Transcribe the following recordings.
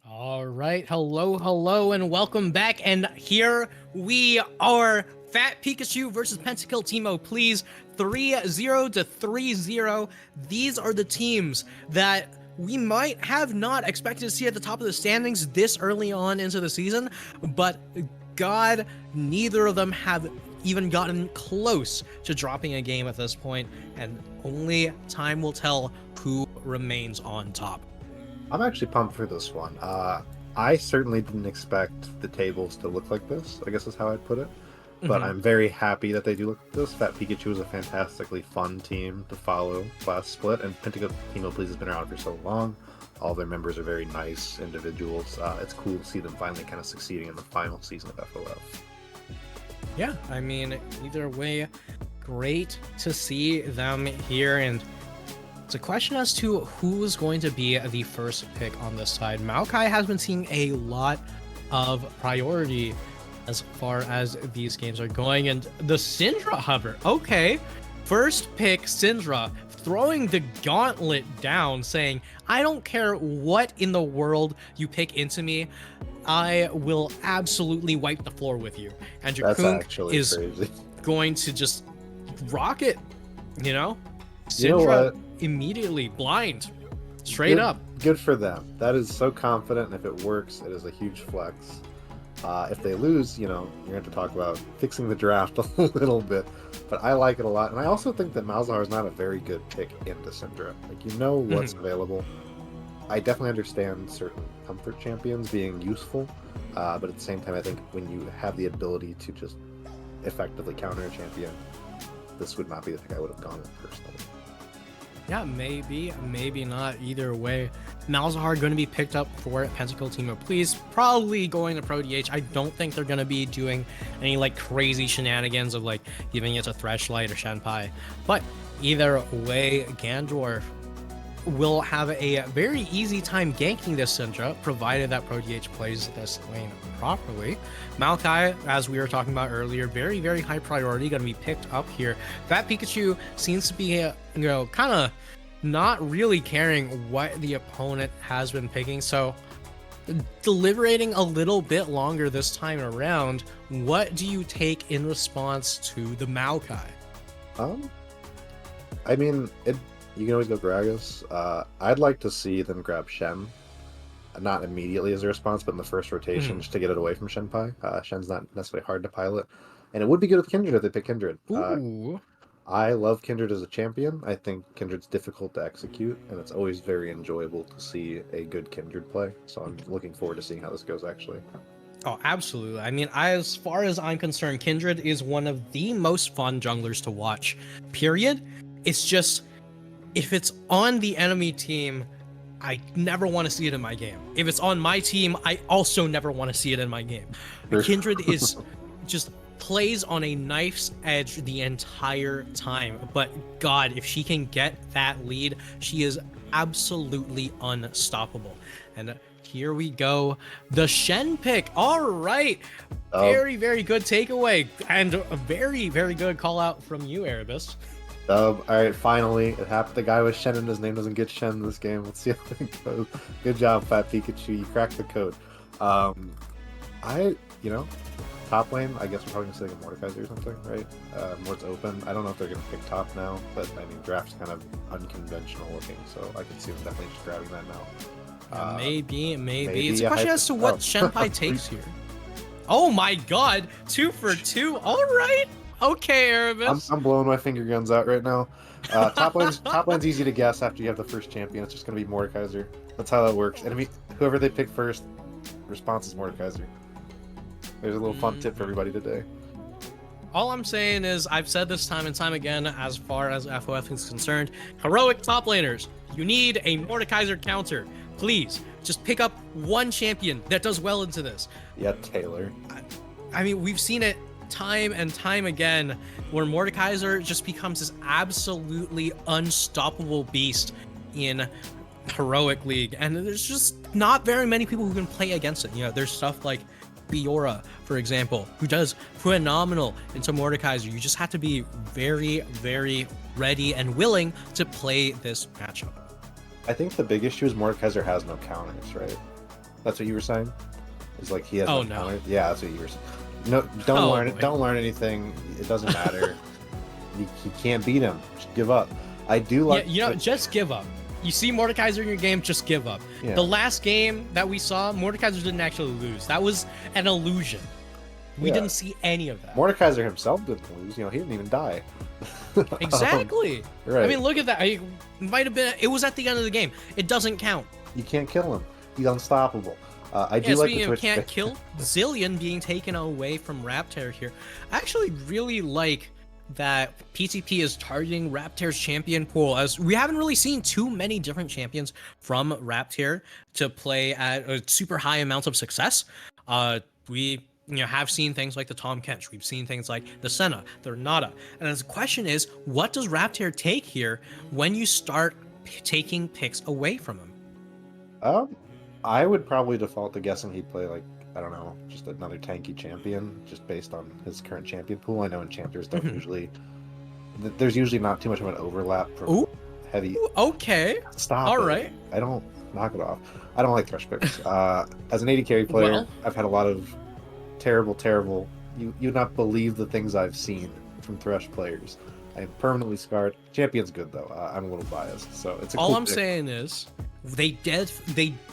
All right, hello, and welcome back. And here we are, Fat Pikachu versus Pentakill Teemo. Please, 3-0 to 3-0. These are the teams that we might have not expected to see at the top of the standings this early on into the season, but God, neither of them have even gotten close to dropping a game at this point, and only time will tell who remains on top. I'm actually pumped for this one. I certainly didn't expect the tables to look like this, I guess is how I'd put it. But I'm very happy that they do look like this. Fat Pikachu is a fantastically fun team to follow last split, and Pentakill Teemo Please has been around for so long. All their members are very nice individuals. It's cool to see them finally kind of succeeding in the final season of FOF. Yeah, I mean, either way, great to see them here, and It's a question as to who's going to be the first pick on this side. Maokai has been seeing a lot of priority as far as these games are going, and the Syndra hover. Okay, first pick Syndra, throwing the gauntlet down, saying, I don't care what in the world you pick into me, I will absolutely wipe the floor with you. And That's Jakunk actually is crazy. going to just rock it, you know? You know Syndra what? immediately blind, straight up. Good for them. That is so confident, and if it works, it is a huge flex. If they lose, you know, you're going to talk about fixing the draft a little bit, but I like it a lot. And I also think that Malzahar is not a very good pick into Syndra. Like, you know what's available. I definitely understand certain comfort champions being useful, but at the same time, I think when you have the ability to just effectively counter a champion, this would not be the pick I would have gone with personally. Yeah, maybe, maybe not. Either way, Malzahar going to be picked up for Pentakill Team of Please. Probably going to Pro DH. I don't think they're going to be doing any like crazy shenanigans of like giving it to Threshlight or Shenpai. But either way, Gandorf will have a very easy time ganking this Syndra, provided that Pro DH plays this lane properly. Maokai, as we were talking about earlier, very, very high priority, going to be picked up here. That Pikachu seems to be, kind of not really caring what the opponent has been picking, so deliberating a little bit longer this time around. What do you take in response to the Maokai? I mean, you can always go Gragas. I'd like to see them grab Shen. Not immediately as a response, but in the first rotation, just to get it away from Shenpai. Shen's not necessarily hard to pilot. And it would be good with Kindred if they pick Kindred. Ooh. I love Kindred as a champion. I think Kindred's difficult to execute, and it's always very enjoyable to see a good Kindred play. So I'm looking forward to seeing how this goes, actually. Oh, absolutely. I mean, as far as I'm concerned, Kindred is one of the most fun junglers to watch, period. It's just, if it's on the enemy team, I never want to see it in my game. If it's on my team, I also never want to see it in my game. Kindred is just plays on a knife's edge the entire time. But God, if she can get that lead, she is absolutely unstoppable. And here we go. The Shen pick. All right. Very, very good takeaway. And a very, very good call out from you, Erebus. All right, finally, it happened. The guy with Shen in his name doesn't get Shen in this game. Let's see how it goes. Good job, Fat Pikachu. You cracked the code. Top lane, I guess we're probably going to say like a Mordekaiser or something, right? Mord's open. I don't know if they're going to pick top now, but I mean, draft's kind of unconventional looking, so I can see them definitely just grabbing that now. Maybe. It's a question as to what Shenpai takes here. Oh my God, 2 for 2. All right. Okay, Erebus. I'm blowing my finger guns out right now. Top lane's easy to guess after you have the first champion. It's just going to be Mordekaiser. That's how that works. Enemy, whoever they pick first, response is Mordekaiser. There's a little fun tip for everybody today. All I'm saying is, I've said this time and time again, as far as FOF is concerned, heroic top laners, you need a Mordekaiser counter. Please, just pick up one champion that does well into this. Yeah, Taylor. I mean, we've seen it time and time again where Mordekaiser just becomes this absolutely unstoppable beast in Heroic League, and there's just not very many people who can play against it. You know, there's stuff like Fiora, for example, who does phenomenal into Mordekaiser. You just have to be very, very ready and willing to play this matchup. I think the big issue is Mordekaiser has no counters, right? That's what you were saying? It's like he has no counters? Yeah, that's what you were saying. No, don't learn anything. It doesn't matter. you can't beat him. Just give up. I do like. Yeah, just give up. You see Mordekaiser in your game, just give up. Yeah. The last game that we saw, Mordekaiser didn't actually lose. That was an illusion. We didn't see any of that. Mordekaiser himself didn't lose. You know, he didn't even die. Exactly. Right. I mean, look at that. It might have been. It was at the end of the game. It doesn't count. You can't kill him. He's unstoppable. I do like the Twitch. Can't kill Zillion being taken away from Raptor here. I actually really like that PTP is targeting Raptor's champion pool, as we haven't really seen too many different champions from Raptor to play at a super high amount of success. We have seen things like the Tom Kench. We've seen things like the Senna, the Renata. And the question is, what does Raptor take here when you start taking picks away from him? Um, I would probably default to guessing he'd play like, I don't know, just another tanky champion, just based on his current champion pool. I know enchanters don't usually. There's usually not too much of an overlap from Ooh, heavy. Okay. Stop All it! right. I don't knock it off. I don't like Thresh picks. As an AD carry player, Well, I've had a lot of terrible. You not believe the things I've seen from Thresh players. I am permanently scarred. Champion's good though. I'm a little biased, so it's a all cool I'm pick. saying is they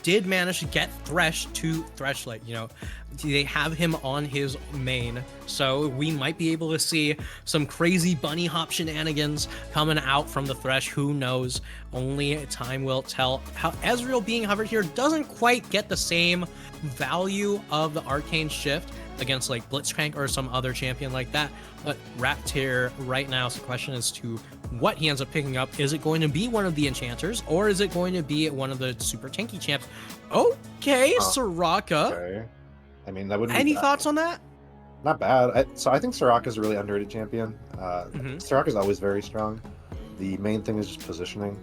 did manage to get Thresh to Threshlight. You know, they have him on his main, so we might be able to see some crazy bunny hop shenanigans coming out from the Thresh. Who knows? Only time will tell. How Ezreal being hovered here doesn't quite get the same value of the Arcane Shift against like Blitzcrank or some other champion like that. But wrapped here right now, so the question is to what he ends up picking up. Is it going to be one of the enchanters, or is it going to be one of the super tanky champs? Okay, Soraka. Okay. I mean, that wouldn't be Any bad. thoughts on that? Not bad. So I think Soraka's a really underrated champion. Soraka's always very strong. The main thing is just positioning.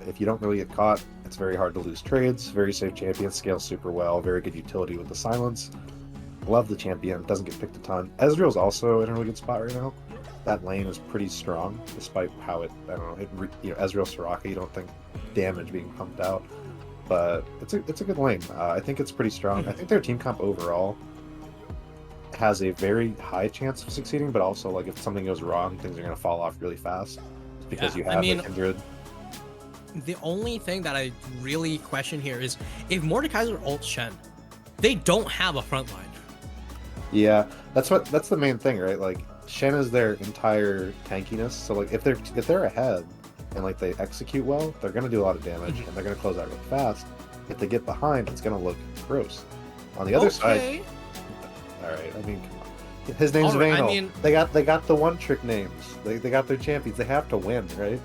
If you don't really get caught, it's very hard to lose trades. Very safe champion, scales super well. Very good utility with the silence. Love the champion. Doesn't get picked a ton. Ezreal's also in a really good spot right now. That lane is pretty strong, despite how it. I don't know. Ezreal Soraka. You don't think damage being pumped out, but it's a good lane. I think it's pretty strong. I think their team comp overall has a very high chance of succeeding, but also like if something goes wrong, things are going to fall off really fast because you have the Kindred. The only thing that I really question here is if Mordekaiser ult Shen, they don't have a front line. Yeah, that's the main thing, right? Like Shen is their entire tankiness. So like if they're ahead and like they execute well, they're gonna do a lot of damage and they're gonna close out really fast. If they get behind, it's gonna look gross. On the other side, all right. I mean, come on. His name's Vanal. I mean, they got the one trick names. They got their champions. They have to win, right?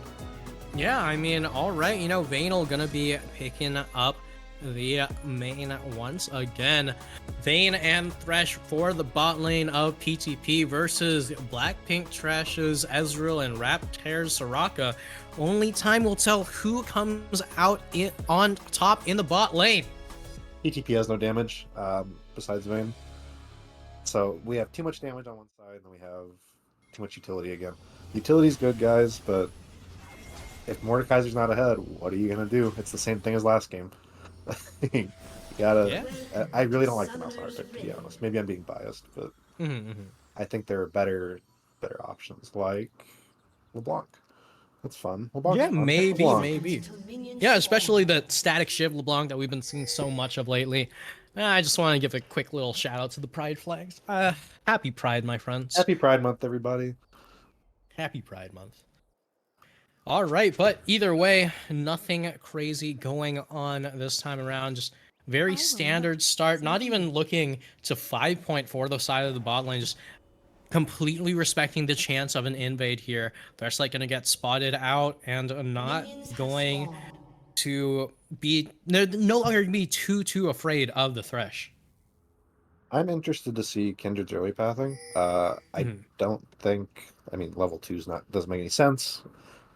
Yeah, I mean, all right. You know, Vanal gonna be picking up the main once again. Vayne and Thresh for the bot lane of PTP versus Blackpink Trash's Ezreal and Raptor's Soraka. Only time will tell who comes out on top in the bot lane. PTP has no damage besides Vayne. So we have too much damage on one side, and we have too much utility again. Utility's good, guys, but if Mordekaiser's not ahead, what are you gonna do? It's the same thing as last game. You gotta. Yeah. I really don't like the mouse art, to be honest. Maybe I'm being biased, but I think there are better options like LeBlanc. That's fun. LeBlanc. Yeah, maybe. Yeah, especially the static shiv LeBlanc that we've been seeing so much of lately. I just want to give a quick little shout out to the Pride flags. Happy Pride, my friends. Happy Pride Month, everybody. Happy Pride Month. All right, but either way, nothing crazy going on this time around. Just very standard start. Not even looking to 5 point for the side of the bot lane. Just completely respecting the chance of an invade here. They're like gonna get spotted out and not going to be. They're no longer gonna be too afraid of the Thresh. I'm interested to see Kindred's early pathing. I don't think. I mean, level 2's doesn't make any sense.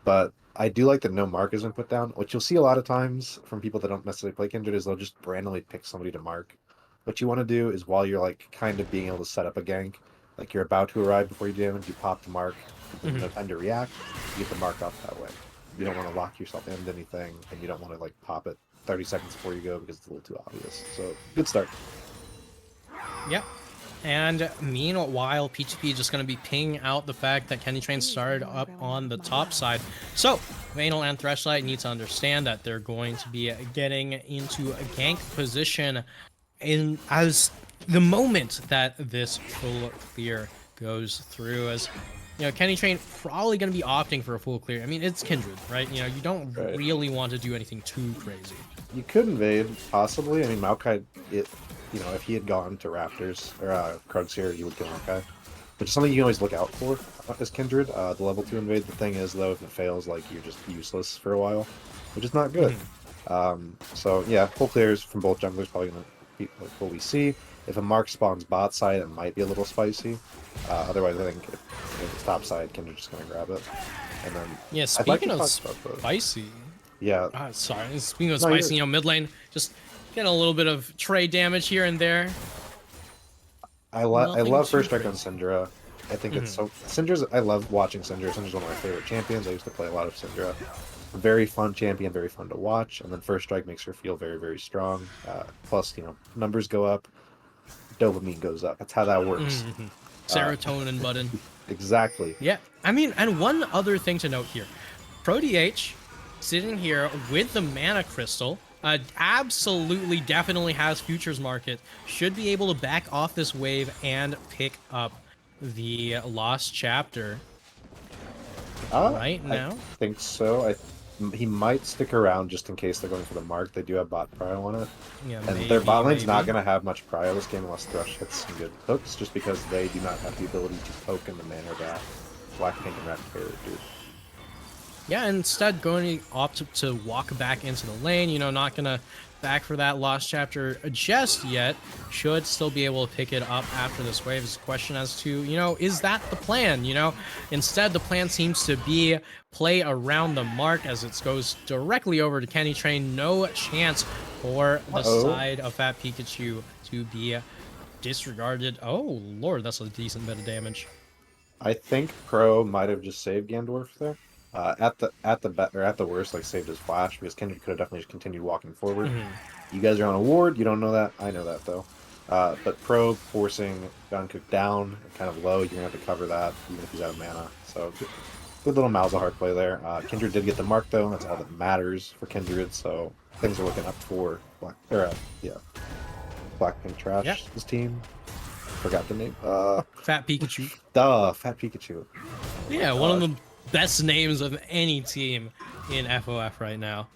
But I do like that no mark has been put down, which you'll see a lot of times from people that don't necessarily play Kindred is they'll just randomly pick somebody to mark. What you want to do is while you're like kind of being able to set up a gank, like you're about to arrive before you damage, you pop the mark, no time to react, you get the mark off that way. You don't want to lock yourself into anything, and you don't want to like pop it 30 seconds before you go because it's a little too obvious. So good start. Yep. And meanwhile, PTP just going to be pinging out the fact that Kenny Train started up on the top side. So, Vanal and Threshlight need to understand that they're going to be getting into a gank position as the moment that this full clear goes through. As you know, Kenny Train probably going to be opting for a full clear. I mean, it's Kindred, right? You know, you don't really want to do anything too crazy. You could invade, possibly. I mean, Maokai, you know, if he had gone to Raptors or Krugs here, you would kill Maokai. Which is something you can always look out for as Kindred. The level 2 invade. The thing is, though, if it fails, like, you're just useless for a while, which is not good. So, yeah, full clears from both junglers probably going to be like what we see. If a mark spawns bot side, it might be a little spicy. Otherwise, I think if it's top side, Kindred's just going to grab it. And then, yeah, speaking of spicy, Yeah. Sorry. Speaking of No, spicy, mid lane, just getting a little bit of trade damage here and there. I Nothing love too first strike on crazy. Syndra. I think it's Mhm. so Syndra's. I love watching Syndra. Syndra's one of my favorite champions. I used to play a lot of Syndra. Very fun champion, very fun to watch. And then first strike makes her feel very, very strong. Plus, numbers go up, dopamine goes up. That's how that works. Mhm. Uh, Serotonin button. exactly. Yeah, I mean, and one other thing to note here, Pro DH sitting here with the mana crystal, absolutely, definitely has futures market. Should be able to back off this wave and pick up the lost chapter right I now. think so. He might stick around just in case they're going for the mark. They do have bot prio on it. Yeah, And their maybe, bot lane's not maybe. going to have much prio this game unless Thresh hits some good hooks, just because they do not have the ability to poke in the manner that Blackpink and Raptor do. Yeah, instead going to opt to walk back into the lane, not gonna back for that lost chapter just yet. Should still be able to pick it up after this wave. Is a question as to, is that the plan? Instead the plan seems to be play around the mark as it goes directly over to Kenny Train. No chance for the Uh-oh. side of Fat Pikachu to be disregarded. Oh lord, that's a decent bit of damage. I think Pro might have just saved Gandorf there. At the worst, like saved his flash because Kendrick could have definitely just continued walking forward. Mhm. You guys are on a ward. You don't know that. I know that though. But Pro forcing Jungkook down kind of low. You're gonna have to cover that even if he's out of mana. So good little Malzahar play there. Kindred did get the mark though. And that's all that matters for Kindred. So things are looking up for Blackpink Yeah, Trash. His team. Forgot the name. Fat Pikachu. Fat Pikachu. Oh my Yeah, one of gosh. the best names of any team in FOF right now.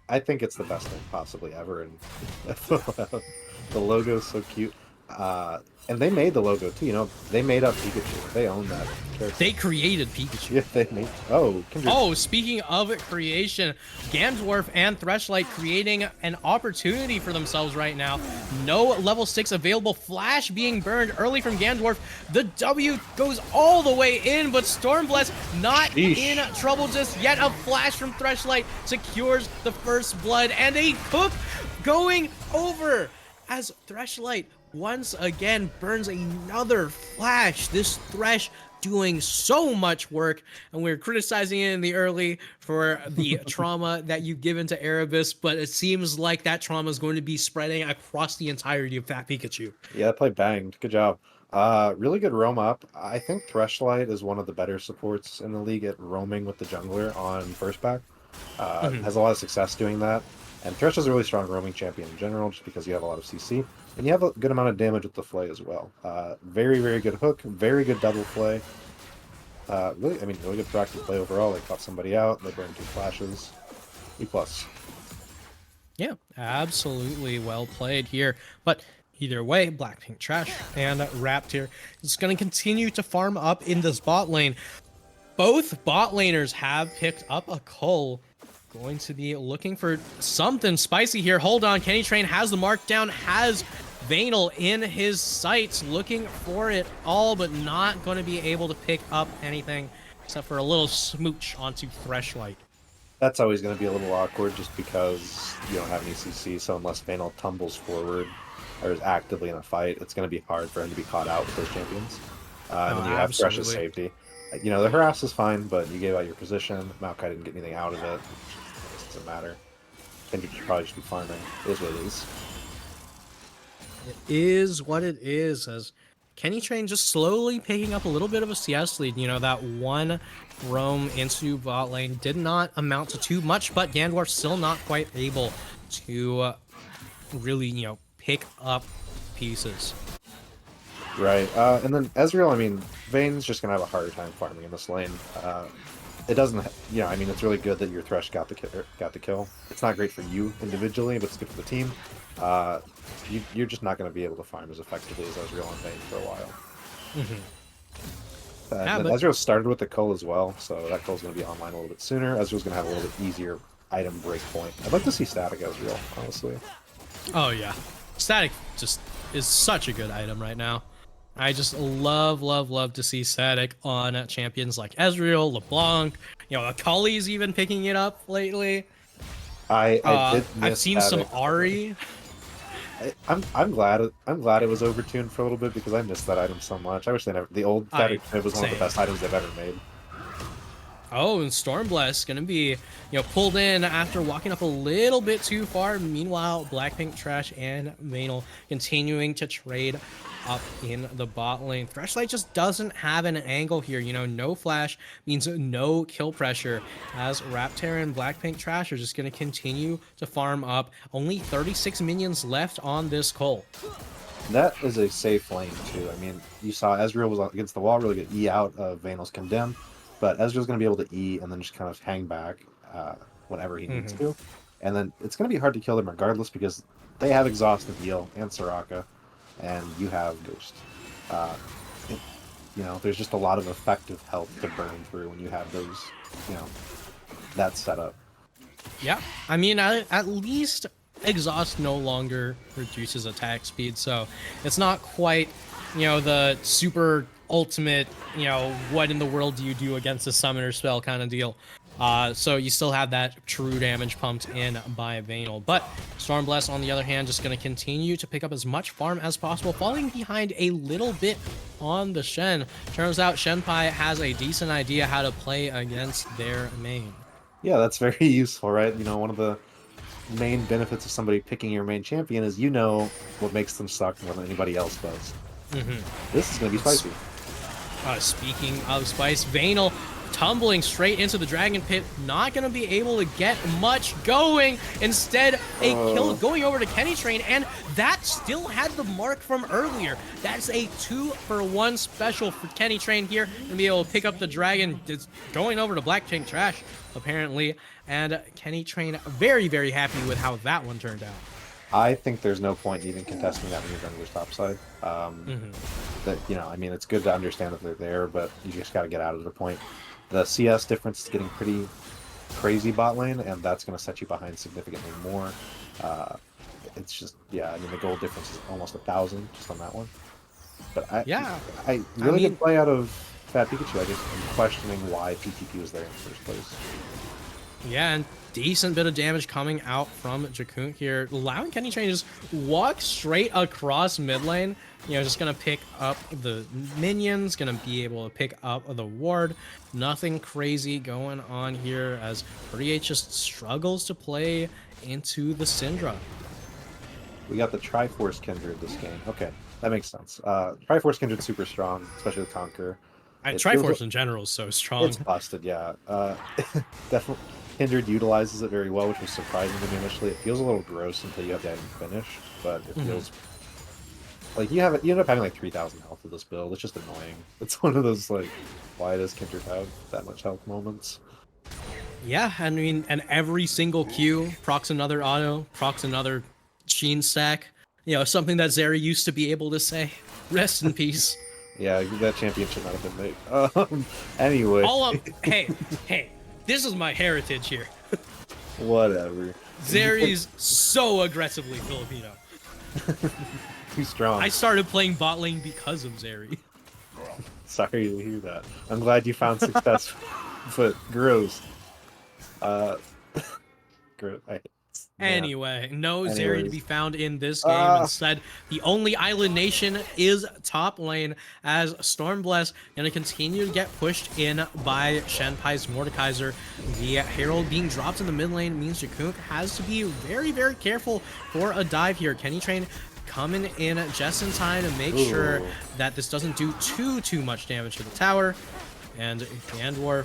I think it's the best thing possibly ever, and the logo's so cute. And they made the logo too. They made up Pikachu. They own that character. They created Pikachu. Yeah, they made. Oh, Kindred. Oh, speaking of creation, Gandorf and Threshlight creating an opportunity for themselves right now. No level 6 available. Flash being burned early from Gandorf. The W goes all the way in, but Stormbless not Sheesh. in trouble just yet. A flash from Threshlight secures the first blood, and a cook going over as Threshlight once again burns another flash. This Thresh doing so much work, and we're criticizing it in the early for the trauma that you've given to Erebus, but it seems like that trauma is going to be spreading across the entirety of Fat Pikachu. Yeah, that play banged. Good job. Really good roam up. I think Threshlight is one of the better supports in the league at roaming with the jungler on first back. Has a lot of success doing that. And Thresh is a really strong roaming champion in general, just because you have a lot of CC. And you have a good amount of damage with the flay as well. Very, very good hook, very good double flay. Really good proactive play overall. They caught somebody out, they burned 2 flashes. E+. Yeah, absolutely well played here. But either way, Blackpink Trash and Raptor is going to continue to farm up in this bot lane. Both bot laners have picked up a cull. Going to be looking for something spicy here. Hold on, Kenny Train has the mark down, has Vanal in his sights, looking for it all, but not going to be able to pick up anything except for a little smooch onto Threshlight. That's always going to be a little awkward just because you don't have any CC, so unless Vanal tumbles forward or is actively in a fight, it's going to be hard for him to be caught out with those champions. And then you have Thresh's Absolutely. safety. The harass is fine, but you gave out your position. Maokai didn't get anything out of it. It doesn't matter. Kendrick should probably just be farming. It is what it is. It is what it is, as Kenny Train just slowly picking up a little bit of a CS lead. That one roam into bot lane did not amount to too much, but Gandorf still not quite able to really, pick up pieces. Right. And then Ezreal, Vayne's just going to have a harder time farming in this lane. It doesn't, it's really good that your Thresh got the kill. It's not great for you individually, but it's good for the team. You're just not going to be able to farm as effectively as Ezreal and Vayne for a while. And then Ezreal started with the cull as well, so that cull's going to be online a little bit sooner. Ezreal's going to have a little bit easier item breakpoint. I'd like to see Static Ezreal, honestly. Oh yeah, Static just is such a good item right now. I just love to see Static on champions like Ezreal, LeBlanc. Akali's even picking it up lately. I did I've miss seen some having. Ari. I'm glad it was overtuned for a little bit because I missed that item so much. I wish they never. The old Fabric Nib was one of the Same. best items they've ever made. Oh, and Stormblast gonna be, pulled in after walking up a little bit too far. Meanwhile, Blackpink Trash and Vanal continuing to trade up in the bot lane. Threshlight just doesn't have an angle here. No flash means no kill pressure, as Raptor and Blackpink Trash are just gonna continue to farm up. Only 36 minions left on this Cole. That is a safe lane too. I mean, you saw Ezreal was against the wall, really good E out of Vanal's Condemn. But Ezreal's going to be able to E and then just kind of hang back whenever he needs to. And then it's going to be hard to kill them regardless because they have Exhaust and Heal and Soraka, and you have Ghost. There's just a lot of effective health to burn through when you have those, that setup. Yeah, I mean, at least Exhaust no longer reduces attack speed, so it's not quite, the super ultimate, what in the world do you do against a summoner spell kind of deal. So you still have that true damage pumped in by Vanal. But Stormblast, on the other hand, just going to continue to pick up as much farm as possible, falling behind a little bit on the Shen. Turns out Shenpai has a decent idea how to play against their main. Yeah, that's very useful, right? One of the main benefits of somebody picking your main champion is what makes them suck more than anybody else does. This is going to be spicy. Speaking of spice, Vanal tumbling straight into the dragon pit, not going to be able to get much going. Instead, a kill going over to Kenny Train, and that still had the mark from earlier. That's a 2-for-1 special for Kenny Train here, and be able to pick up the dragon. It's going over to Blackpink Trash, apparently, and Kenny Train very, very happy with how that one turned out. I think there's no point even contesting that when you're jungler's topside. I mean, it's good to understand that they're there, but you just got to get out of the point. The CS difference is getting pretty crazy bot lane, and that's going to set you behind significantly more. It's just, I mean, the gold difference is almost 1,000 just on that one. But good play out of Fat Pikachu. I just am questioning why PTP was there in the first place. Yeah, and decent bit of damage coming out from Jakun here, allowing Kenny Train to just walk straight across mid lane. Just gonna pick up the minions, gonna be able to pick up the ward. Nothing crazy going on here as 38 just struggles to play into the Syndra. We got the Triforce Kindred this game. Okay, that makes sense. Triforce Kindred's super strong, especially with Conqueror. Triforce in general is so strong. It's busted, yeah. Definitely. Kindred utilizes it very well, which was surprising to me initially. It feels a little gross until you have that finished, but it feels like you end up having like 3,000 health with this build. It's just annoying. It's one of those like, why does Kindred have that much health moments? Yeah, I mean, and every single Q procs another auto, procs another Sheen stack. Something that Zeri used to be able to say. Rest in peace. Yeah, that champion should not have been made. Anyway. Hey. This is my heritage here. Whatever. Zeri's so aggressively Filipino. Too strong. I started playing bot lane because of Zeri. Sorry to hear that. I'm glad you found success, but gross. Gross. Anyway, no Zeri to be found in this game. Instead, the only island nation is top lane, as Stormblast gonna continue to get pushed in by Shenpai's Mordekaiser. The Herald being dropped in the mid lane means Jakunk has to be very, very careful for a dive here. Kenny Train coming in just in time to make sure that this doesn't do too much damage to the tower, and Gandorf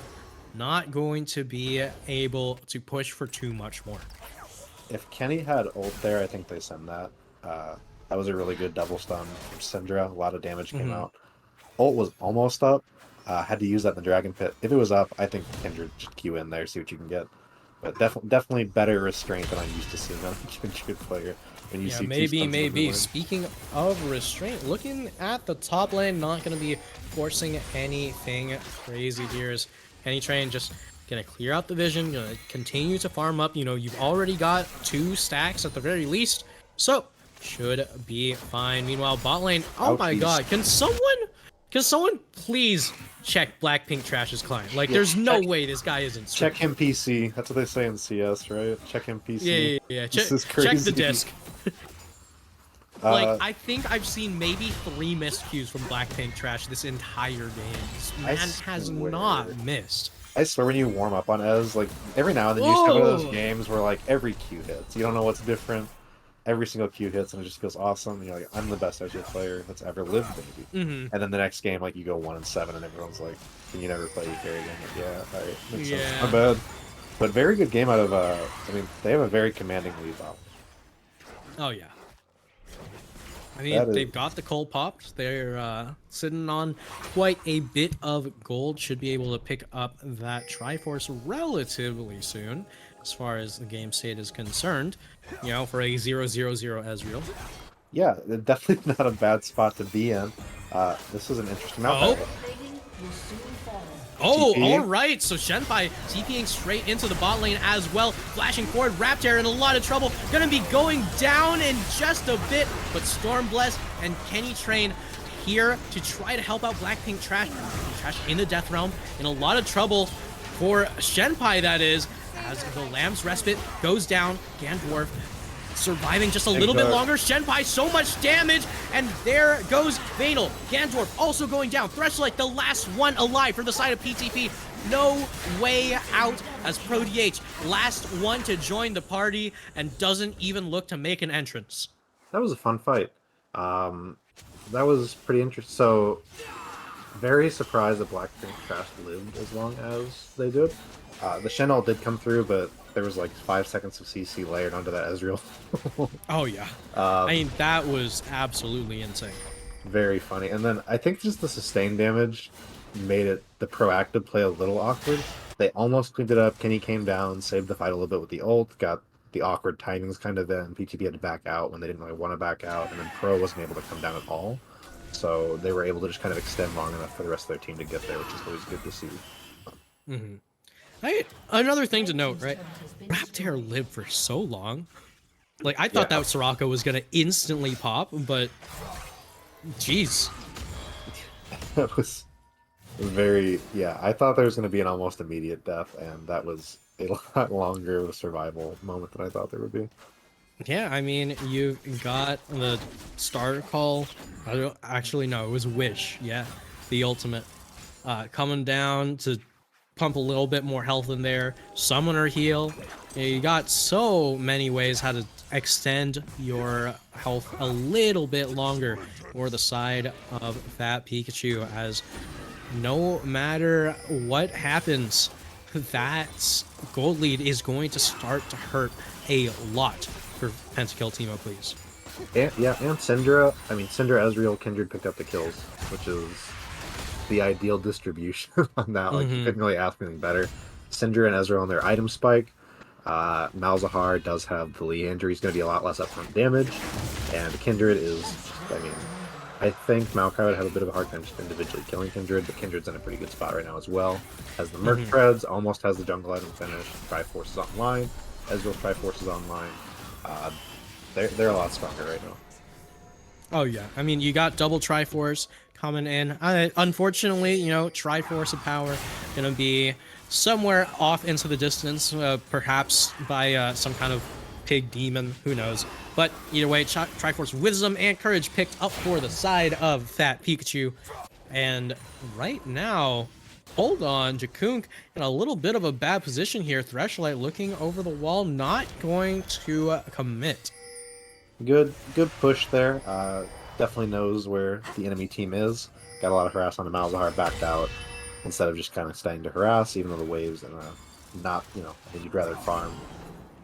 not going to be able to push for too much more. If Kenny had ult there, I think they send that. That was a really good double stun from Syndra. A lot of damage came out. Ult was almost up. Had to use that in the Dragon Pit. If it was up, I think Kindred just queue in there, see what you can get. But definitely better restraint than I'm used to seeing on a Kindred player. When you see maybe. Speaking of restraint, looking at the top lane, not going to be forcing anything crazy here. As Kenny Train just gonna clear out the vision, gonna continue to farm up. You've already got 2 stacks at the very least, so should be fine. Meanwhile, bot lane, oh my god, can Can someone please check Blackpink Trash's client? Like, there's no way this guy isn't streaming. Check him PC. That's what they say in CS, right? Check him PC. Yeah. This is crazy. Check the disc. Like, I think I've seen maybe 3 missed cues from Blackpink Trash this entire game. This man has not missed. I swear, when you warm up on Ez, like, every now and then you just have one of those games where, like, every Q hits. You don't know what's different. Every single Q hits, and it just feels awesome. And you're like, I'm the best Ezreal player that's ever lived, baby. And then the next game, like, you go 1-7, and everyone's like, can you never play carry again? Like, yeah, alright, makes sense. Not bad. But very good game out of, I mean, they have a very commanding lead out. Oh, yeah. I mean, they've got the coal popped. They're sitting on quite a bit of gold. Should be able to pick up that Triforce relatively soon, as far as the game state is concerned. You know, for a 0-0-0 Ezreal. Yeah, definitely not a bad spot to be in. This is an interesting map. Oh, all right. So Shenpai TPing straight into the bot lane as well. Flashing forward, Raptor in a lot of trouble. Gonna be going down in just a bit, but Stormbless and Kenny Train here to try to help out Blackpink Trash. Trash in the Death Realm, in a lot of trouble for Shenpai, that is, as the Lamb's Respite goes down. Gandorf surviving just a little bit longer. Shenpai, so much damage, and there goes Vanal. Gandorf also going down. Thresh, the last one alive for the side of PTP. No way out as ProDH, last one to join the party, and doesn't even look to make an entrance. That was a fun fight. That was pretty interesting. So, very surprised that Blackpink Trash lived as long as they did. The Shen ult did come through, but there was like 5 seconds of CC layered onto that Ezreal. Oh yeah. I mean, that was absolutely insane. Very funny. And then I think just the sustained damage made it the proactive play a little awkward. They almost cleaned it up. Kenny came down, saved the fight a little bit with the ult, got the awkward timings kind of in. PTP had to back out when they didn't really want to back out, and then Pro wasn't able to come down at all. So they were able to just kind of extend long enough for the rest of their team to get there, which is always good to see. Another thing to note, right? Raptor lived for so long. Like, I thought that Soraka was going to instantly pop, but jeez. That was very, I thought there was going to be an almost immediate death, and that was a lot longer of a survival moment than I thought there would be. Yeah, I mean, you got the starter call. I don't actually know, it was Wish. Yeah, the ultimate. Coming down to pump a little bit more health in there, summoner heal. You got so many ways how to extend your health a little bit longer for the side of Fat Pikachu, as no matter what happens, that gold lead is going to start to hurt a lot for Pentakill Teemo, please. And Syndra, Syndra, Ezreal, Kindred picked up the kills, which is the ideal distribution on that. Like, you couldn't really ask anything better. Syndra and Ezreal on their item spike. Malzahar does have the Leander. He's going to be a lot less upfront damage. And Kindred is, I think Maokai would have a bit of a hard time just individually killing Kindred, but Kindred's in a pretty good spot right now as well. Has the Merc Treads, almost has the jungle item finished. Triforce is online. Ezreal's Triforce is online. They're a lot stronger right now. Oh yeah, I mean, you got double Triforce coming in. Unfortunately, Triforce of power gonna be somewhere off into the distance, perhaps by some kind of pig demon, who knows. But either way, Triforce Wisdom and Courage picked up for the side of Fat Pikachu. And right now, hold on, Jakunk in a little bit of a bad position here. Threshlight looking over the wall, not going to commit. Good push there. Definitely knows where the enemy team is. Got a lot of harass on the Malzahar, backed out instead of just kind of staying to harass, even though the waves and I think you'd rather farm.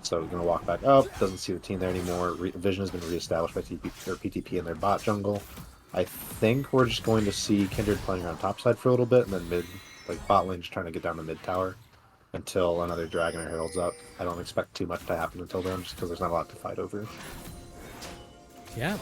So he's gonna walk back up. Doesn't see the team there anymore. Vision has been reestablished by PTP in their bot jungle. I think we're just going to see Kindred playing around topside for a little bit, and then mid, bot lane, just trying to get down the mid tower until another Dragon or Herald's up. I don't expect too much to happen until then, just because there's not a lot to fight over. Yeah,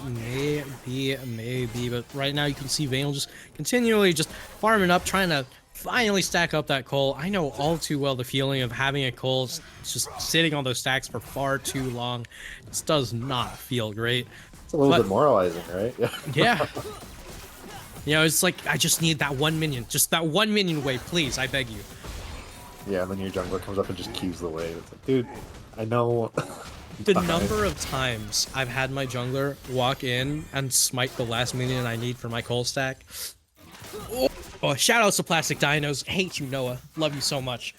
maybe, but right now you can see Vanal just continually just farming up, trying to finally stack up that coal. I know all too well the feeling of having a coal just sitting on those stacks for far too long. This does not feel great. It's a little demoralizing, right? Yeah. You know, it's like, I just need that one minion. Just that one minion wave, please, I beg you. Yeah, and then your jungler comes up and just keys the wave. It's like, dude, I know. The number of times I've had my jungler walk in and smite the last minion I need for my coal stack. Oh, shout outs to Plastic Dinos. Hate you, Noah. Love you so much.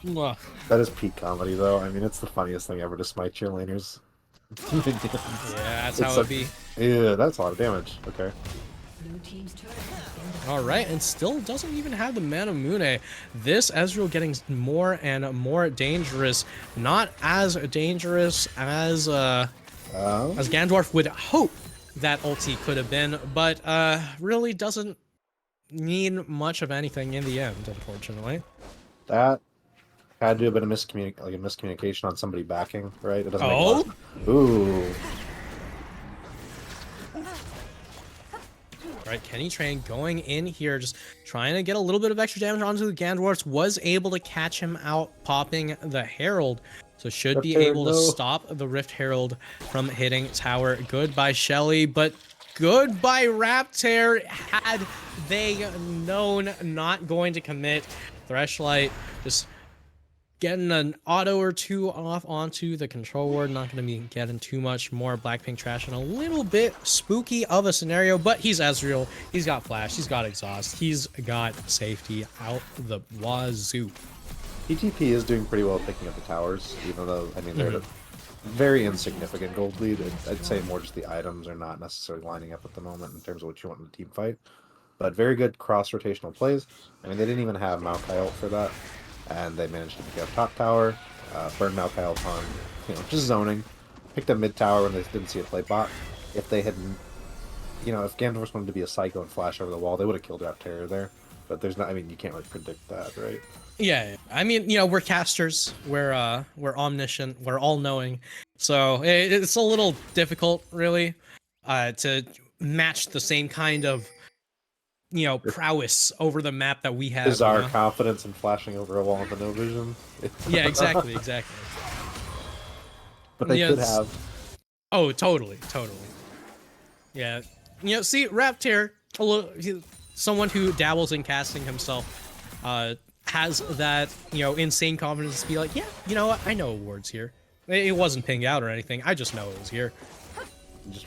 Mwah. That is peak comedy, though. I mean, it's the funniest thing ever to smite your laners. Yeah, that's how it be. Yeah, that's a lot of damage. Okay. All right, and still doesn't even have the Manamune. This Ezreal getting more and more dangerous. Not as dangerous as Gandalf would hope that ulti could have been, but really doesn't need much of anything in the end, unfortunately. That had to have been a miscommunication on somebody backing, right? It doesn't Oh? make Ooh. Right, Kenny Train going in here, just trying to get a little bit of extra damage onto the Gandalf. Was able to catch him out, popping the Herald. So should be able to stop the Rift Herald from hitting tower. Goodbye, Shelly, but goodbye, Raptor. Had they known not going to commit, Threshlight just getting an auto or two off onto the control ward. Not going to be getting too much more Blackpink trash and a little bit spooky of a scenario, but he's Ezreal. He's got flash. He's got exhaust. He's got safety out the wazoo. PTP is doing pretty well picking up the towers, even though, I mean, they're at a very insignificant gold lead. I'd say more just the items are not necessarily lining up at the moment in terms of what you want in a team fight. But very good cross-rotational plays. I mean, they didn't even have Maokai ult for that. And they managed to pick up top tower, burn Maokai ult on, just zoning. Picked up mid tower when they didn't see it play bot. If they hadn't, if Gandalf wanted to be a psycho and flash over the wall, they would have killed Raptor there. But there's not, I mean, you can't really predict that, right? Yeah, I mean, we're casters, we're omniscient, we're all-knowing, so it's a little difficult, really, to match the same kind of prowess over the map that we have. Bizarre confidence in flashing over a wall with no vision. Yeah, exactly. But they could have. Oh, totally. Yeah, see, Raptor, someone who dabbles in casting himself, has that insane confidence to be like, yeah, you know what? I know awards here. It wasn't pinged out or anything. I just know it was here.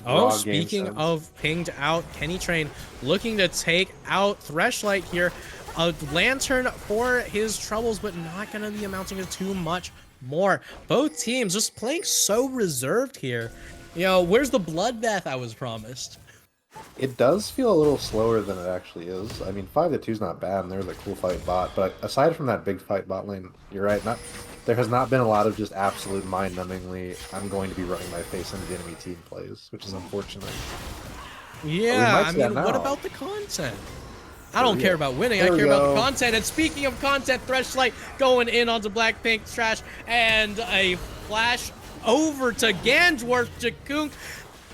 Oh, speaking of pinged out, Kenny Train looking to take out Threshlight here. A lantern for his troubles, but not going to be amounting to too much more. Both teams just playing so reserved here. Where's the bloodbath I was promised? It does feel a little slower than it actually is. I mean, 5-2 is not bad, and there's a cool fight bot. But aside from that big fight bot lane, you're right. There has not been a lot of just absolute mind-numbingly, I'm going to be running my face into the enemy team plays, which is unfortunate. Yeah, I mean, what about the content? I don't care about winning, I care about the content. And speaking of content, Threshlight going in onto Blackpink trash, and a flash over to Gandalf. Jakunk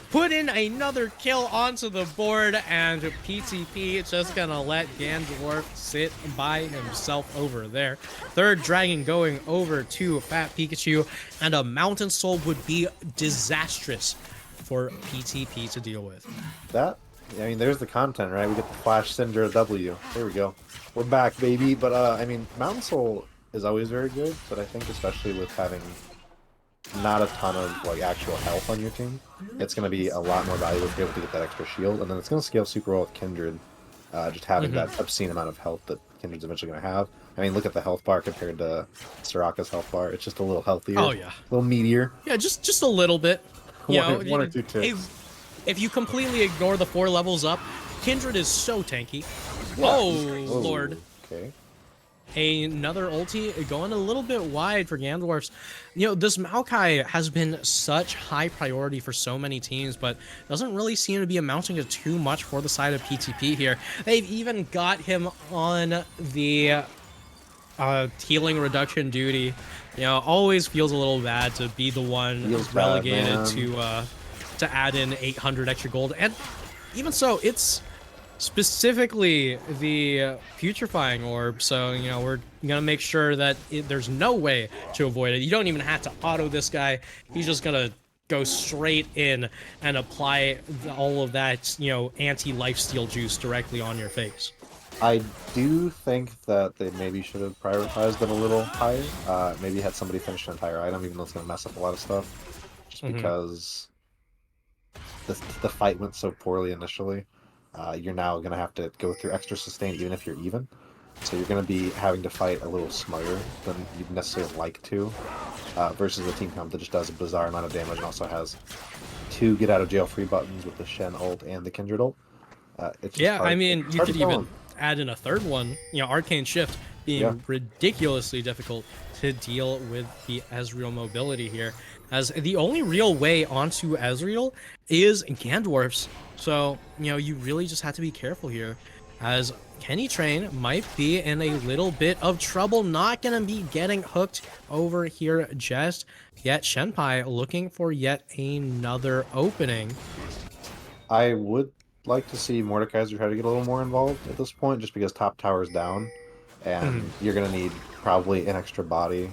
put in another kill onto the board, and PTP just gonna let Gandalf sit by himself over there. Third dragon going over to Fat Pikachu, and a Mountain Soul would be disastrous for PTP to deal with. I mean, there's the content, right? We get the Flash Cinder W. There we go. We're back, baby. But, I mean, Mountain Soul is always very good, but I think especially with having not a ton of actual health on your team, it's going to be a lot more valuable to be able to get that extra shield, and then it's going to scale super well with Kindred, just having that obscene amount of health that Kindred's eventually going to have. I mean, look at the health bar compared to Soraka's health bar. It's just a little healthier. Oh, yeah. A little meatier. Yeah, just a little bit. One or two ticks. If you completely ignore the 4 levels up, Kindred is so tanky. Yeah. Oh, Lord. Okay. Another ulti going a little bit wide for Gandalf's. This Maokai has been such high priority for so many teams, but doesn't really seem to be amounting to too much for the side of PTP here. They've even got him on the healing reduction duty. Always feels a little bad to be the one relegated to add in 800 extra gold. And even so, it's specifically the putrefying orb, so we're gonna make sure that there's no way to avoid it. You don't even have to auto this guy. He's just gonna go straight in and apply all of that, anti-lifesteal juice directly on your face. I do think that they maybe should have prioritized it a little higher. Maybe had somebody finish an entire item, even though it's going to mess up a lot of stuff. Just because the fight went so poorly initially. You're now going to have to go through extra sustain even if you're even. So you're going to be having to fight a little smarter than you'd necessarily like to, versus a team comp that just does a bizarre amount of damage and also has 2 get-out-of-jail-free buttons with the Shen ult and the Kindred ult. Yeah, I mean, you could even add in a third one, Arcane Shift being ridiculously difficult to deal with the Ezreal mobility here, as the only real way onto Ezreal is Gandorf's. So, you really just have to be careful here, as Kenny Train might be in a little bit of trouble, not going to be getting hooked over here just yet. Shenpai looking for yet another opening. I would like to see Mordekaiser try to get a little more involved at this point, just because top tower is down, and you're going to need probably an extra body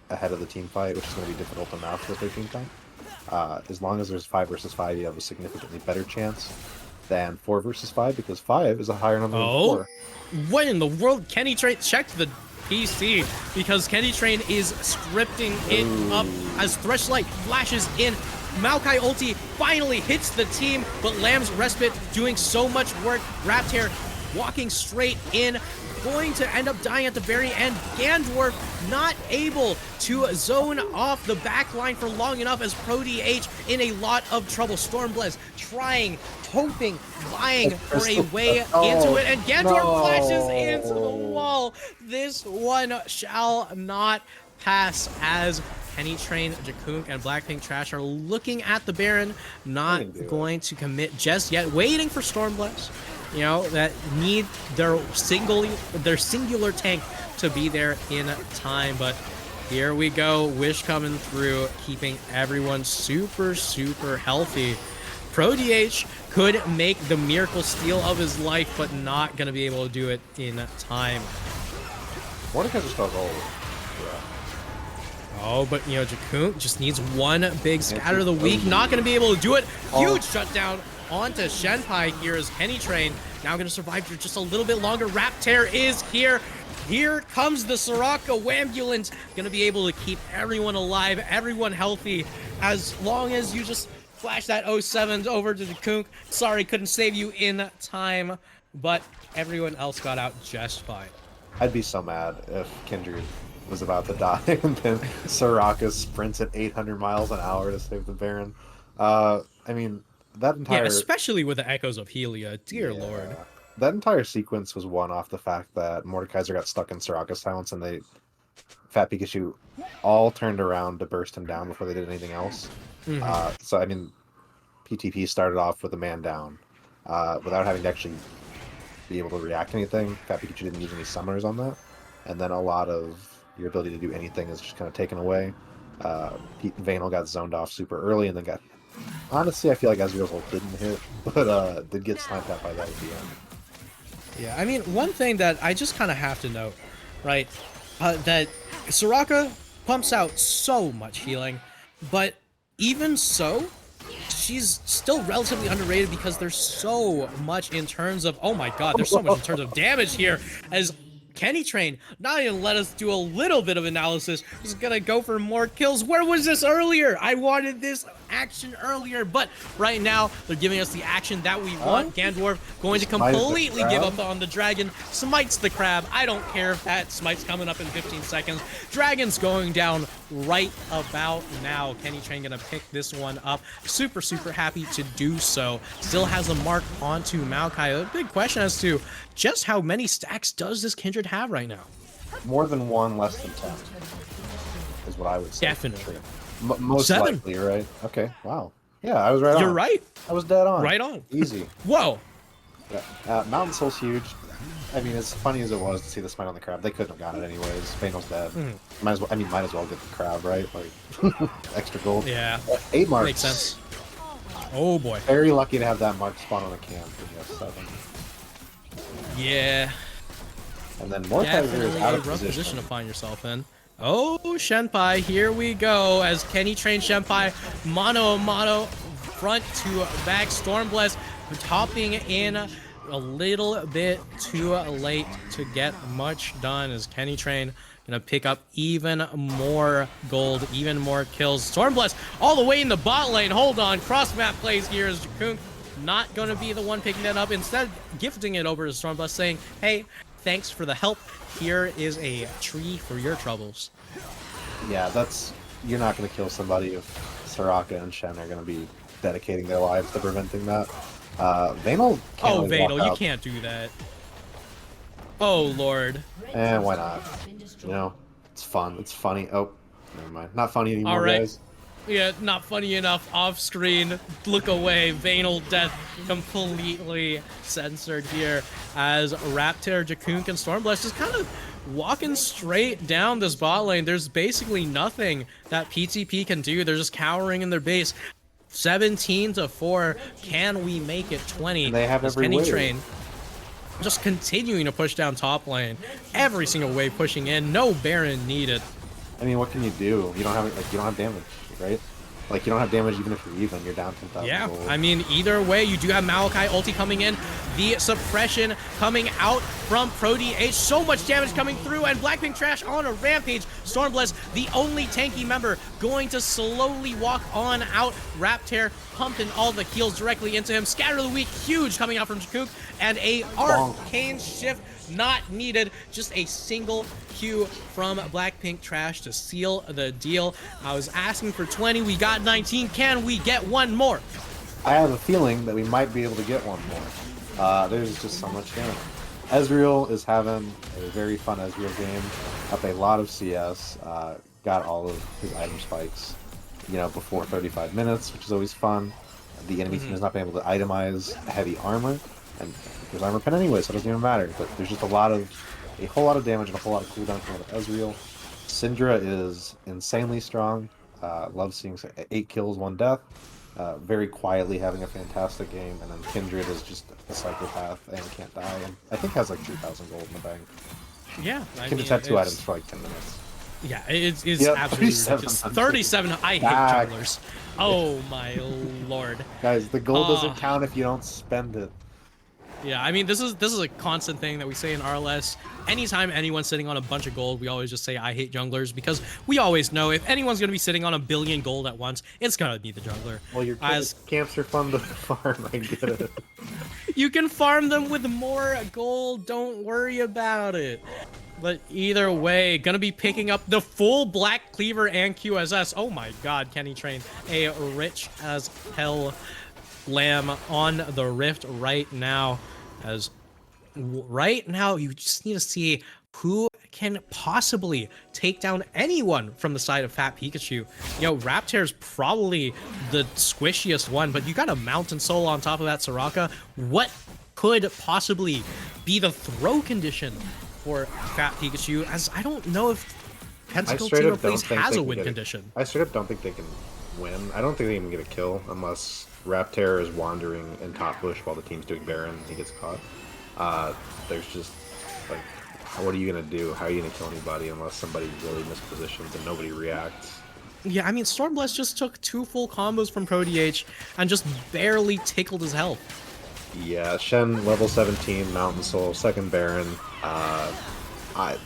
ahead of the team fight, which is going to be difficult enough with their team fight. As long as there's 5 versus 5, you have a significantly better chance than 4 versus 5, because 5 is a higher number than 4. What in the world? Kenny Train, check the PC, because Kenny Train is scripting it up as Threshlight flashes in. Maokai ulti finally hits the team, but Lamb's Respite doing so much work. Wrapped Hair walking straight in, going to end up dying at the very end. Gandorf not able to zone off the back line for long enough, as ProDH in a lot of trouble. Stormblaze trying, hoping, vying for a way into it, and Gandorf flashes into the wall. This one shall not pass, as Kenny Train, Jakunk, and Blackpink Trash are looking at the Baron, not going to commit just yet, waiting for Stormblaze, that need their singular tank to be there in time. But here we go, Wish coming through, keeping everyone super, super healthy. ProDH could make the miracle steal of his life, but not going to be able to do it in time. Mordekaiser just does all of it. Oh, but, Jakunk just needs one big scatter of the week. Not going to be able to do it. Huge shutdown onto Shenpai here, as Kenny Train now going to survive for just a little bit longer. Raptor is here. Here comes the Soraka Wambulance. Going to be able to keep everyone alive, everyone healthy, as long as you just flash that 07 over to Jakunk. Sorry, couldn't save you in time, but everyone else got out just fine. I'd be so mad if Kindred was about to die, and then Soraka sprints at 800 miles an hour to save the Baron. I mean, that entire... Yeah, especially with the echoes of Helia, dear lord. That entire sequence was won off the fact that Mordekaiser got stuck in Soraka's silence, and Fat Pikachu all turned around to burst him down before they did anything else. So, I mean, PTP started off with a man down, without having to actually be able to react to anything. Fat Pikachu didn't use any summoners on that, and then a lot of your ability to do anything is just kind of taken away. Vanel got zoned off super early, and then got... Honestly, I feel like Ezreal's ult didn't hit, but did get sniped at by that at the end. Yeah, I mean, one thing that I just kind of have to note, right, that Soraka pumps out so much healing, but even so, she's still relatively underrated, because there's so much in terms of... Oh my god, there's so much in terms of damage here, as Kenny Train not even let us do a little bit of analysis. Just gonna go for more kills. Where was this earlier? I wanted this action earlier, but right now they're giving us the action that we want. Gandorf going to completely give up on the dragon, smites the crab. I don't care if that smite's coming up in 15 seconds. Dragon's going down right about now. Kenny Train gonna pick this one up. Super, super happy to do so. Still has a mark onto Maokai. A big question as to just how many stacks does this Kindred have right now? More than 1, less than 10 is what I would say. Definitely. Most 7. likely, right? Okay, wow. Yeah, I was right on. You're right. I was dead on. Right on. Easy. Whoa. Yeah. Mountain Soul's huge. I mean, as funny as it was to see the smite on the crab, they couldn't have got it anyways. Vanel's dead. Might as well get the crab, right? Like, extra gold. Yeah. 8 marks. Makes sense. Oh boy. Very lucky to have that mark spawn on a camp in 7. Yeah. And then Mordekaiser is out of rough position to find yourself in. Oh, Shenpai, here we go as Kenny trains Shenpai mano a mano, front to back. Stormblast topping in a little bit too late to get much done as Kenny Train gonna pick up even more gold, even more kills. Stormblast all the way in the bot lane. Hold on, cross map plays here as Jakunk not gonna be the one picking that up, instead gifting it over to Stormblast, saying, hey, thanks for the help. Here is a tree for your troubles. Yeah, you're not going to kill somebody if Soraka and Shen are going to be dedicating their lives to preventing that. Vayne can't Oh, really Vadal, walk you out. can't do that. Oh, Lord. And why not? You know, it's fun. It's funny. Oh, never mind. Not funny anymore, All right. guys. Yeah, not funny enough. Off screen, look away. Vanal death completely censored here as Raptor, Jakunk, and Stormblast just kind of walking straight down this bot lane. There's basically nothing that PTP can do. They're just cowering in their base. 17-4. Can we make it 20? And they have every Kenny wave. Train just continuing to push down top lane. Every single wave pushing in. No Baron needed. I mean, what can you do? You don't have damage, right? Like, you don't have damage even if you're even. You're down 10,000 Yeah, gold. I mean, either way, you do have Maokai ulti coming in. The suppression coming out from ProDH. So much damage coming through, and Blackpink Trash on a rampage. Stormblast, the only tanky member, going to slowly walk on out. Raptor pumping all the heals directly into him. Scatter the Weak, huge coming out from Jakuk, and a arcane shift not needed. Just a single Q from Blackpink Trash to seal the deal. I was asking for 20, we got 19. Can we get one more? I have a feeling that we might be able to get one more. There's just so much damage. Ezreal is having a very fun Ezreal game. Up a lot of CS. Got all of his item spikes, before 35 minutes, which is always fun. The enemy team has not been able to itemize heavy armor, and there's armor pen anyway, so it doesn't even matter. But there's just a whole lot of damage and a whole lot of cooldown coming with Ezreal. Syndra is insanely strong. Love seeing 8 kills, 1 death. Very quietly having a fantastic game, and then Kindred is just a psychopath and can't die, and I think has like 2,000 gold in the bank. Yeah, Kindred's had 2 items for like 10 minutes. Yeah, it's Yep, absolutely ridiculous. 37. I hate jugglers. Oh my lord. Guys, the gold doesn't count if you don't spend it. Yeah, I mean, this is a constant thing that we say in RLS. Anytime anyone's sitting on a bunch of gold, we always just say, I hate junglers, because we always know if anyone's going to be sitting on 1 billion gold at once, it's going to be the jungler. Well, your camps are fun to farm, I get it. You can farm them with more gold, don't worry about it. But either way, gonna be picking up the full Black Cleaver and QSS. Oh my god, Kenny Train, a rich as hell lamb on the Rift right now. As right now, you just need to see who can possibly take down anyone from the side of Fat Pikachu. Raptor's probably the squishiest one, but you got a Mountain Soul on top of that Soraka. What could possibly be the throw condition for Fat Pikachu? As I don't know if Pentacle Team Plays has a win condition. I straight up don't think they can win. I don't think they even get a kill unless Raptor is wandering in top bush while the team's doing Baron and he gets caught. There's just, like, what are you going to do? How are you going to kill anybody unless somebody really mispositions and nobody reacts? Yeah, I mean, Stormblast just took 2 full combos from ProDH and just barely tickled his health. Yeah, Shen, level 17, Mountain Soul, 2nd Baron.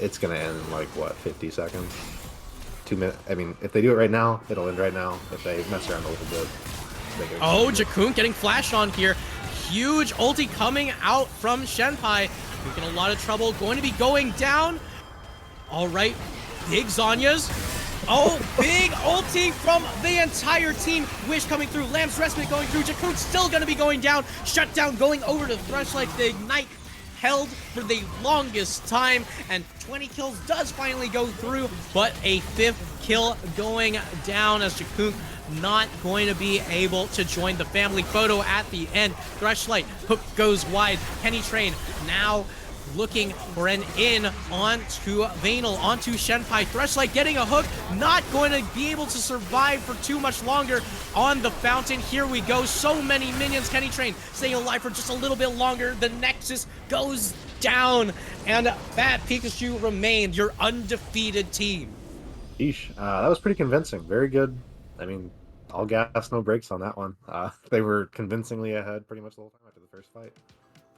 It's going to end in, like, what, 50 seconds? 2 minutes. I mean, if they do it right now, it'll end right now. If they mess around a little bit. Oh, Jakun getting flashed on here. Huge ulti coming out from Shenpai. Making a lot of trouble. Going to be going down. All right, big Zanya's. Oh, big ulti from the entire team. Wish coming through. Lamb's Respite going through. Jakun still going to be going down. Shutdown going over to Thrushlight. The Ignite held for the longest time, and 20 kills does finally go through, but a 5th kill going down as Jakun not going to be able to join the family photo at the end. Thrushlight, hook goes wide. Kenny Train now looking for an in onto Vanal, onto Shenpai. Thrushlight getting a hook, not going to be able to survive for too much longer on the fountain. Here we go, so many minions. Kenny Train staying alive for just a little bit longer. The Nexus goes down, and Fat Pikachu remained your undefeated team. Eesh. That was pretty convincing. Very good. I mean, all gas, no brakes on that one. They were convincingly ahead pretty much the whole time after the first fight.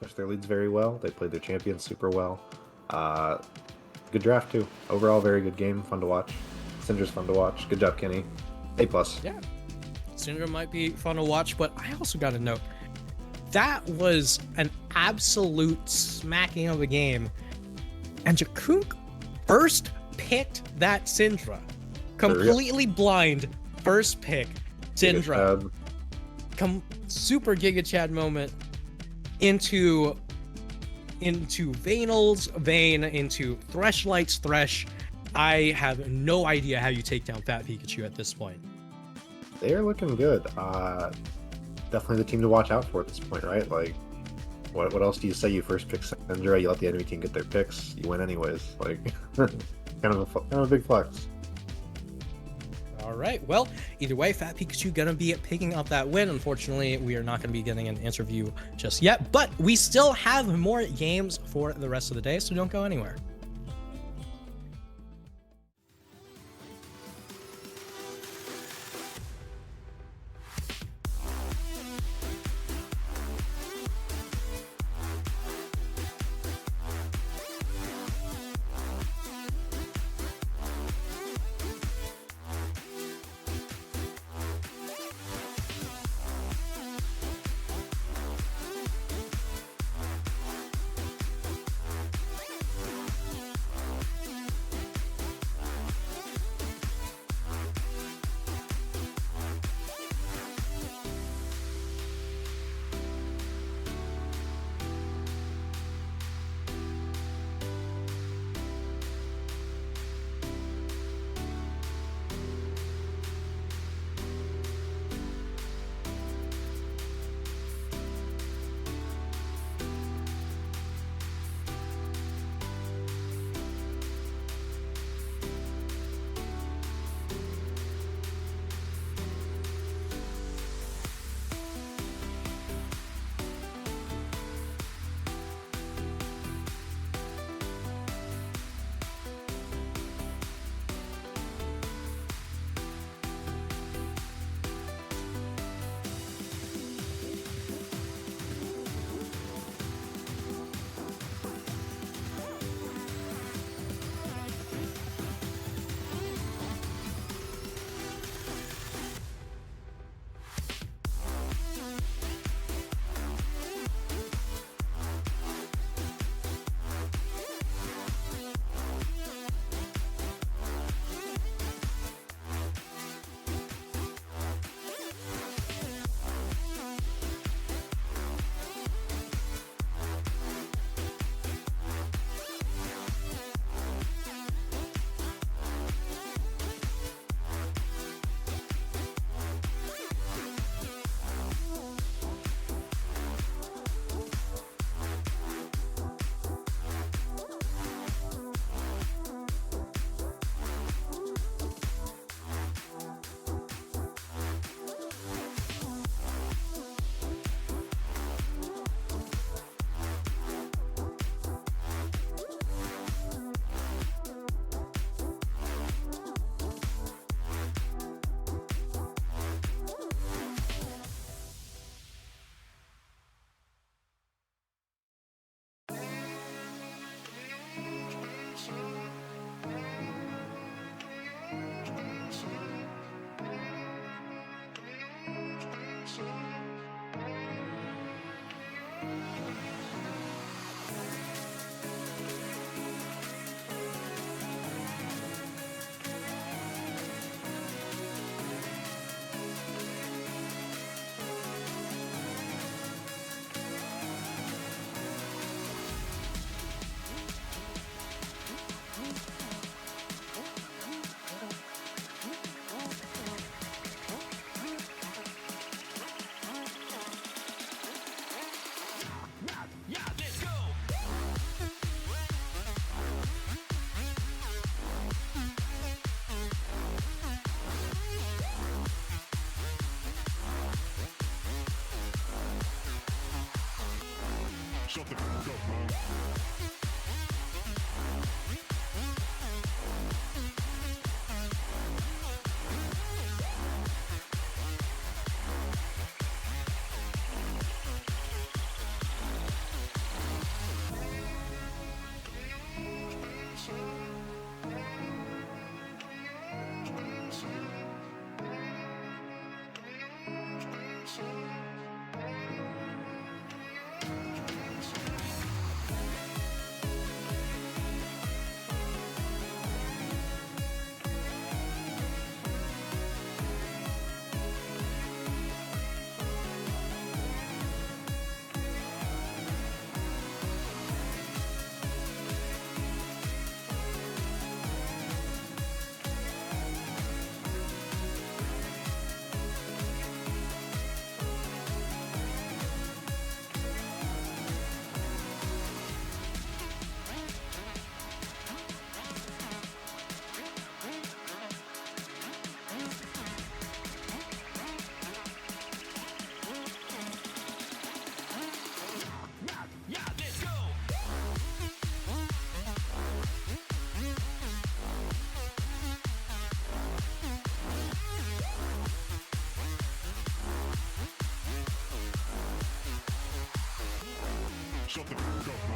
Pushed their leads very well. They played their champions super well. Uh, Good draft too. Overall, very good game. Fun to watch. Syndra's fun to watch. Good job, Kenny. A+. Yeah, Syndra might be fun to watch, but I also got to note that was an absolute smacking of a game, and Jakuk first picked that Syndra, completely blind. First pick Syndra, super Giga Chad moment into Vanil's Vayne, into Threshlight's Thresh. I have no idea how you take down Fat Pikachu at this point. They're looking good. Definitely the team to watch out for at this point, right? Like, what else do you say? You first pick Syndra, you let the enemy team get their picks, you win anyways. Like, kind of a big flex. All right. Well, either way, Fat Pikachu gonna be picking up that win. Unfortunately, we are not gonna be getting an interview just yet, but we still have more games for the rest of the day, so don't go anywhere. Shut the fuck up, man. Shut the fuck up, bro.